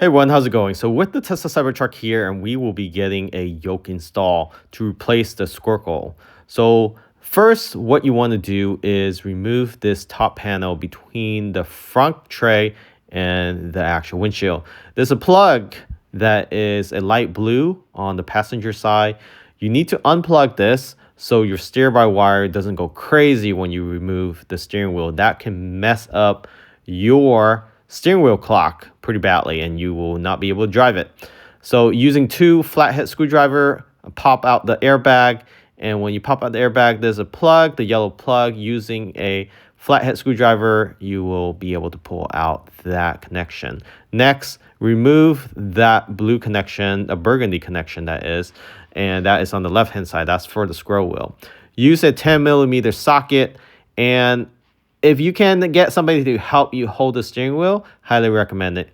Hey everyone, how's it going? So with the Tesla Cybertruck here, and we will be getting a yoke install to replace the squircle. So first, what you want to do is remove this top panel between the front tray and the actual windshield. There's a plug that is a light blue on the passenger side. You need to unplug this so your steer-by-wire doesn't go crazy when you remove the steering wheel. That can mess up your steering wheel clock pretty badly and you will not be able to drive it. So using two flathead screwdriver, pop out the airbag, and when you pop out the airbag, there's a plug, the yellow plug. Using a flathead screwdriver, you will be able to pull out that connection. Next, remove that blue connection, a burgundy connection that is, and that is on the left hand side. That's for the scroll wheel. Use a 10mm socket, and if you can get somebody to help you hold the steering wheel, highly recommend it.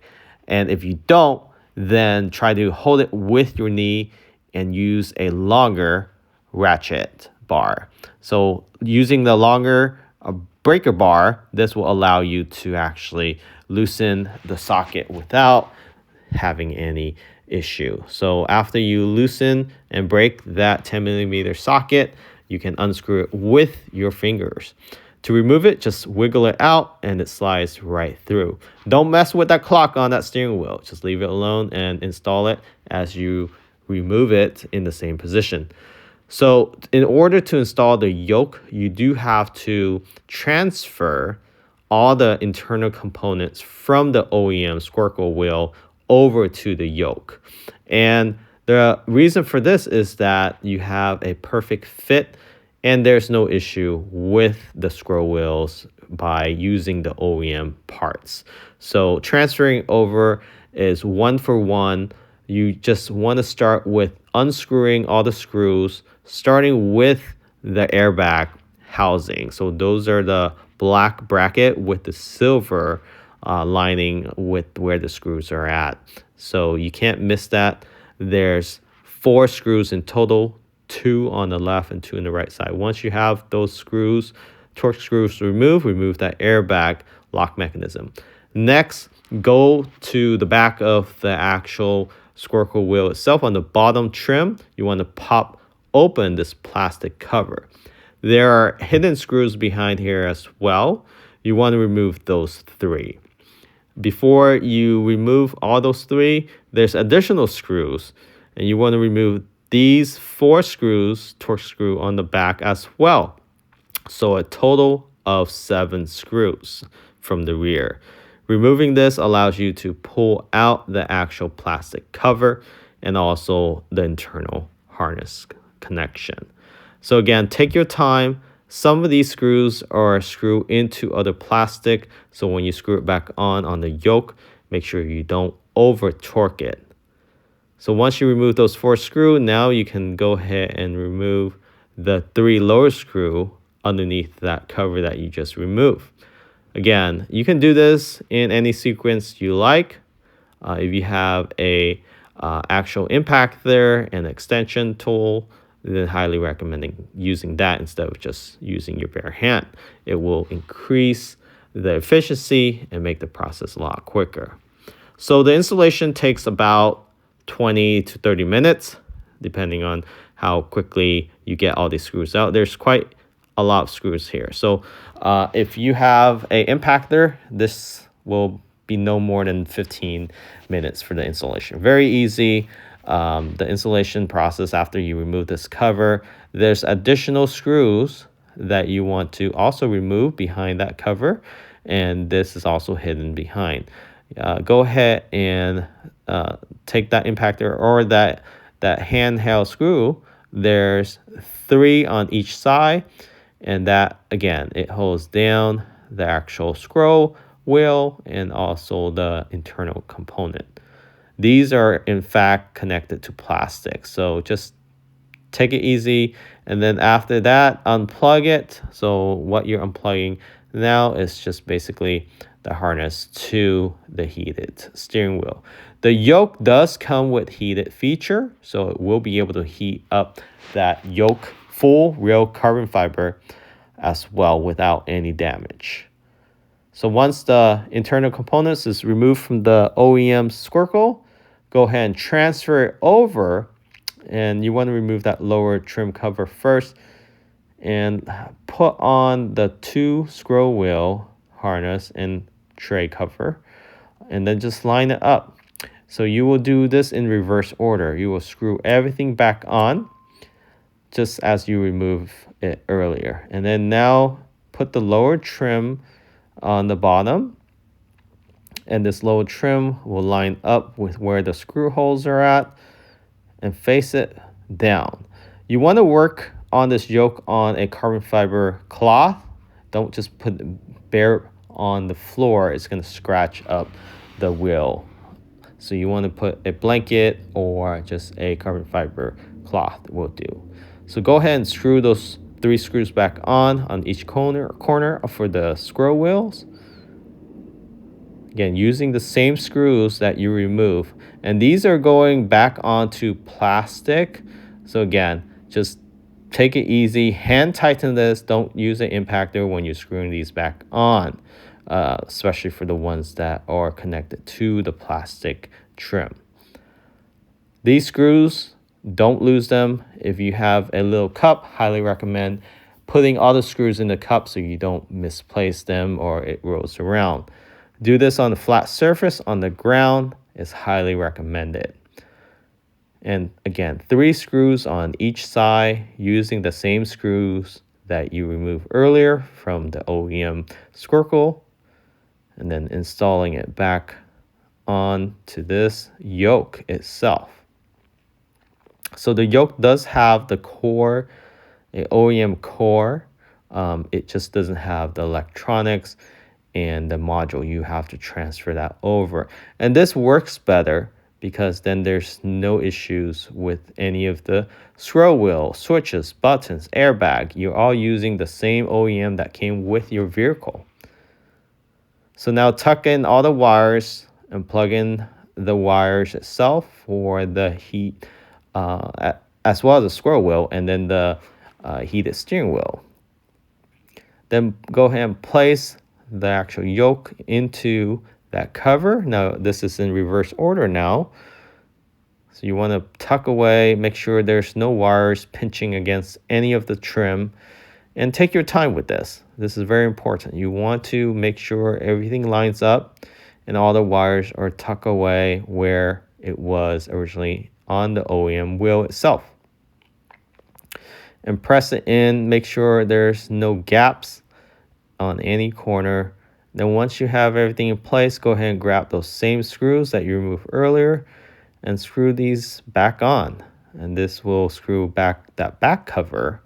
And if you don't, then try to hold it with your knee and use a longer ratchet bar. So using the longer breaker bar, this will allow you to actually loosen the socket without having any issue. So after you loosen and break that 10mm socket, you can unscrew it with your fingers. To remove it, just wiggle it out and it slides right through. Don't mess with that clock on that steering wheel. Just leave it alone and install it as you remove it in the same position. So in order to install the yoke, you do have to transfer all the internal components from the OEM squircle wheel over to the yoke. And the reason for this is that you have a perfect fit and there's no issue with the scroll wheels by using the OEM parts. So transferring over is 1 for 1. You just want to start with unscrewing all the screws, starting with the airbag housing. So those are the black bracket with the silver lining with where the screws are at. So you can't miss that. There's 4 screws in total, 2 on the left and 2 on the right side. Once you have those screws, torque screws removed, remove that airbag lock mechanism. Next, go to the back of the actual squircle wheel itself. On the bottom trim, you want to pop open this plastic cover. There are hidden screws behind here as well. You want to remove those 3. Before you remove all those 3, there's additional screws, and you want to remove these 4 screws, torque screw on the back as well. So a total of 7 screws from the rear. Removing this allows you to pull out the actual plastic cover and also the internal harness connection. So again, take your time. Some of these screws are screwed into other plastic. So when you screw it back on the yoke, make sure you don't over torque it. So once you remove those 4 screws, now you can go ahead and remove the 3 lower screw underneath that cover that you just removed. Again, you can do this in any sequence you like. If you have a actual impact there and extension tool, then highly recommending using that instead of just using your bare hand. It will increase the efficiency and make the process a lot quicker. So the installation takes about 20 to 30 minutes, depending on how quickly you get all these screws out. There's quite a lot of screws here. So if you have a impactor, this will be no more than 15 minutes for the installation. Very easy. The installation process after you remove this cover, there's additional screws that you want to also remove behind that cover, and this is also hidden behind. Go ahead and take that impactor or that handheld screw. There's 3 on each side, and that again, it holds down the actual scroll wheel and also the internal component. These are in fact connected to plastic, so just take it easy, and then after that unplug it. So what you're unplugging now is just basically the harness to the heated steering wheel. The yoke does come with heated feature, so it will be able to heat up that yoke full real carbon fiber as well without any damage. So once the internal components is removed from the OEM squircle, go ahead and transfer it over. And you want to remove that lower trim cover first and put on the 2 scroll wheel harness and tray cover, and then just line it up. So you will do this in reverse order. You will screw everything back on just as you remove it earlier. And then now put the lower trim on the bottom, and this lower trim will line up with where the screw holes are at and face it down. You want to work on this yoke on a carbon fiber cloth. Don't just put it bare on the floor. It's going to scratch up the wheel. So you want to put a blanket or just a carbon fiber cloth will do. So go ahead and screw those 3 screws back on each corner for the scroll wheels. Again, using the same screws that you remove. And these are going back onto plastic. So again, just take it easy. Hand tighten this. Don't use an impactor when you're screwing these back on, especially for the ones that are connected to the plastic trim. These screws, don't lose them. If you have a little cup, highly recommend putting all the screws in the cup so you don't misplace them or it rolls around. Do this on a flat surface on the ground is highly recommended. And again, 3 screws on each side using the same screws that you removed earlier from the OEM squircle, and then installing it back onto this yoke itself. So the yoke does have the core, an OEM core. It just doesn't have the electronics and the module. You have to transfer that over. And this works better because then there's no issues with any of the scroll wheel, switches, buttons, airbag. You're all using the same OEM that came with your vehicle. So now tuck in all the wires and plug in the wires itself for the heat, as well as the scroll wheel and then the heated steering wheel. Then go ahead and place the actual yoke into that cover. Now this is in reverse order now. So you want to tuck away, make sure there's no wires pinching against any of the trim, and take your time with this. This is very important. You want to make sure everything lines up and all the wires are tucked away where it was originally on the OEM wheel itself. And press it in, make sure there's no gaps on any corner. Then once you have everything in place, go ahead and grab those same screws that you removed earlier and screw these back on. And this will screw back that back cover.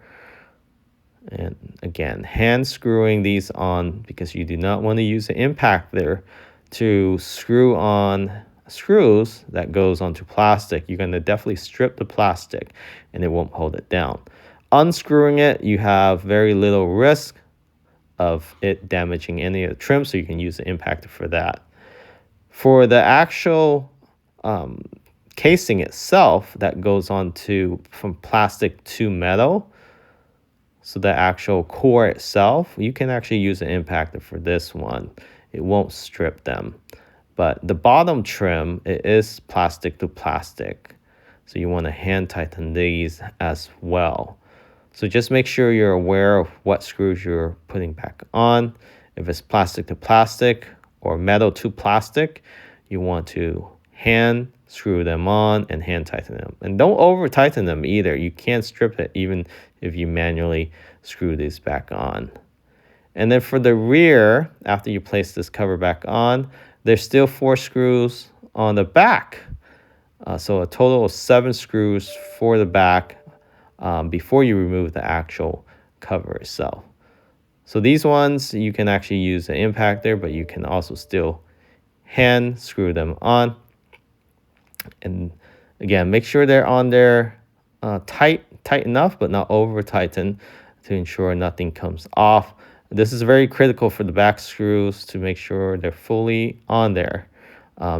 And again, hand screwing these on because you do not want to use an impactor to screw on screws that goes onto plastic. You're going to definitely strip the plastic and it won't hold it down. Unscrewing it, you have very little risk of it damaging any of the trim, so you can use the impactor for that. For the actual casing itself that goes on from plastic to metal, so the actual core itself, you can actually use an impactor for this one. It won't strip them. But the bottom trim, it is plastic to plastic, so you want to hand tighten these as well. So just make sure you're aware of what screws you're putting back on. If it's plastic to plastic or metal to plastic, you want to hand screw them on and hand tighten them. And don't over tighten them either. You can't strip it even if you manually screw these back on. And then for the rear, after you place this cover back on, there's still 4 screws on the back. So a total of 7 screws for the back. Before you remove the actual cover itself. So these ones, you can actually use an impactor, but you can also still hand screw them on. And again, make sure they're on there tight enough, but not over tightened to ensure nothing comes off. This is very critical for the back screws to make sure they're fully on there,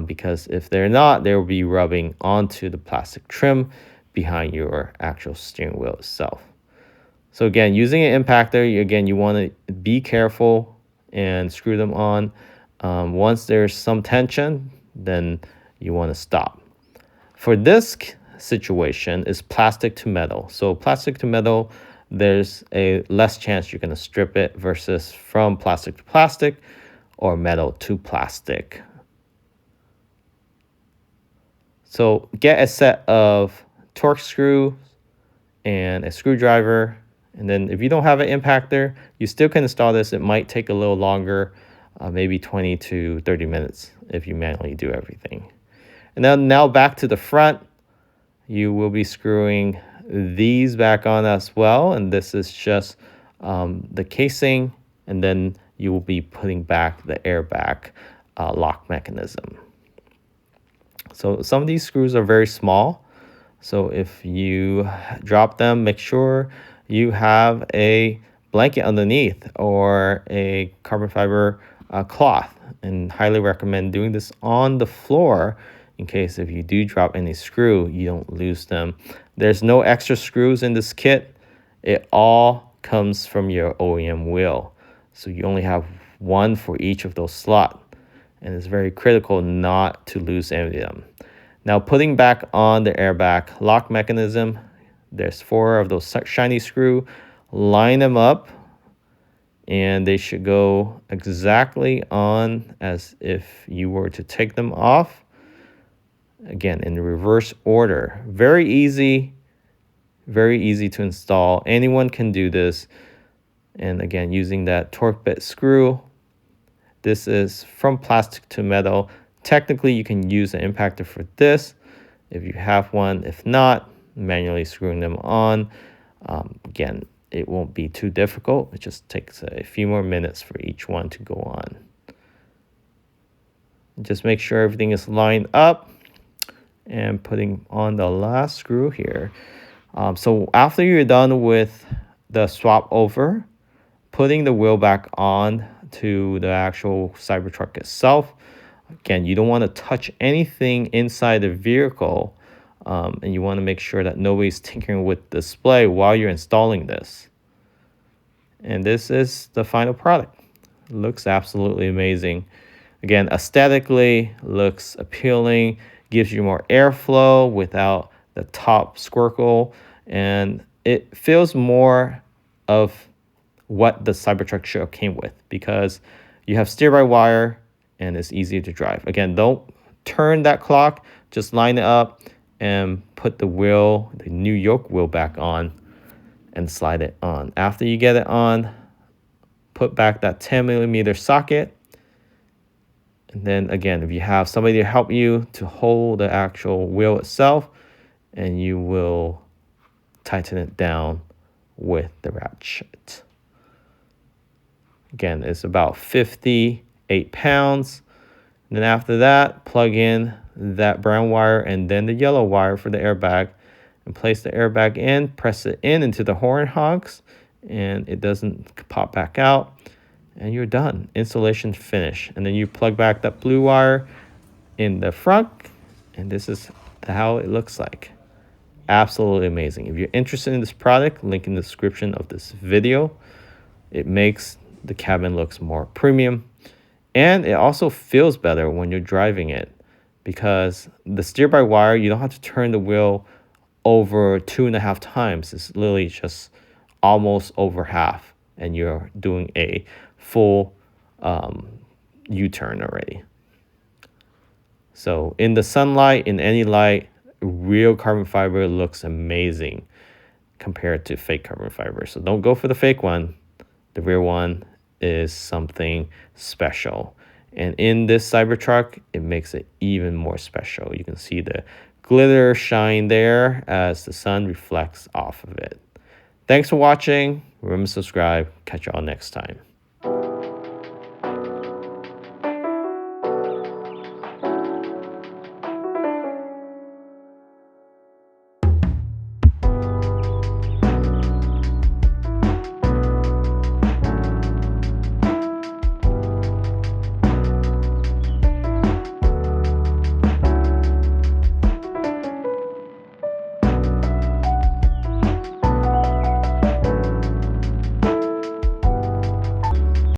because if they're not, they will be rubbing onto the plastic trim behind your actual steering wheel itself. So again, using an impactor, again, you want to be careful and screw them on. Once there's some tension, then you want to stop. For this situation, is plastic to metal. So plastic to metal, there's a less chance you're going to strip it versus from plastic to plastic or metal to plastic. So get a set of torque screw and a screwdriver. And then if you don't have an impactor, you still can install this. It might take a little longer, maybe 20 to 30 minutes if you manually do everything. And then now back to the front, you will be screwing these back on as well. And this is just the casing. And then you will be putting back the airbag lock mechanism. So some of these screws are very small. So if you drop them, make sure you have a blanket underneath or a carbon fiber cloth, and highly recommend doing this on the floor in case if you do drop any screw, you don't lose them. There's no extra screws in this kit. It all comes from your OEM wheel. So you only have one for each of those slots. And it's very critical not to lose any of them. Now putting back on the airbag lock mechanism, there's 4 of those shiny screws. Line them up and they should go exactly on as if you were to take them off. Again, in reverse order. Very easy to install. Anyone can do this. And again, using that torque bit screw. This is from plastic to metal. Technically, you can use an impactor for this if you have one. If not, manually screwing them on. Again, it won't be too difficult. It just takes a few more minutes for each one to go on. Just make sure everything is lined up and putting on the last screw here. So after you're done with the swap over, putting the wheel back on to the actual Cybertruck itself. Again, you don't want to touch anything inside the vehicle, and you want to make sure that nobody's tinkering with the display while you're installing this. And this is the final product. It looks absolutely amazing. Again, aesthetically looks appealing, gives you more airflow without the top squircle, and it feels more of what the Cybertruck show came with, because you have steer-by-wire and it's easier to drive. Again, don't turn that clock, just line it up and put the wheel, the new Yoke wheel back on and slide it on. After you get it on, put back that 10mm socket. And then again, if you have somebody to help you to hold the actual wheel itself, and you will tighten it down with the ratchet. Again, it's about 58 pounds. And then after that, plug in that brown wire and then the yellow wire for the airbag, and place the airbag in, press it in into the horn hogs, and it doesn't pop back out, and you're done. Installation finish. And then you plug back that blue wire in the front, and this is how it looks like. Absolutely amazing. If you're interested in this product, link in the description of this video. It makes the cabin looks more premium, and it also feels better when you're driving it, because the steer-by-wire, you don't have to turn the wheel over 2.5 times. It's literally just almost over half, and you're doing a full U-turn already. So in the sunlight, in any light, real carbon fiber looks amazing compared to fake carbon fiber. So don't go for the fake one. The real one is something special. And in this Cybertruck, it makes it even more special. You can see the glitter shine there as the sun reflects off of it. Thanks for watching. Remember to subscribe. Catch you all next time.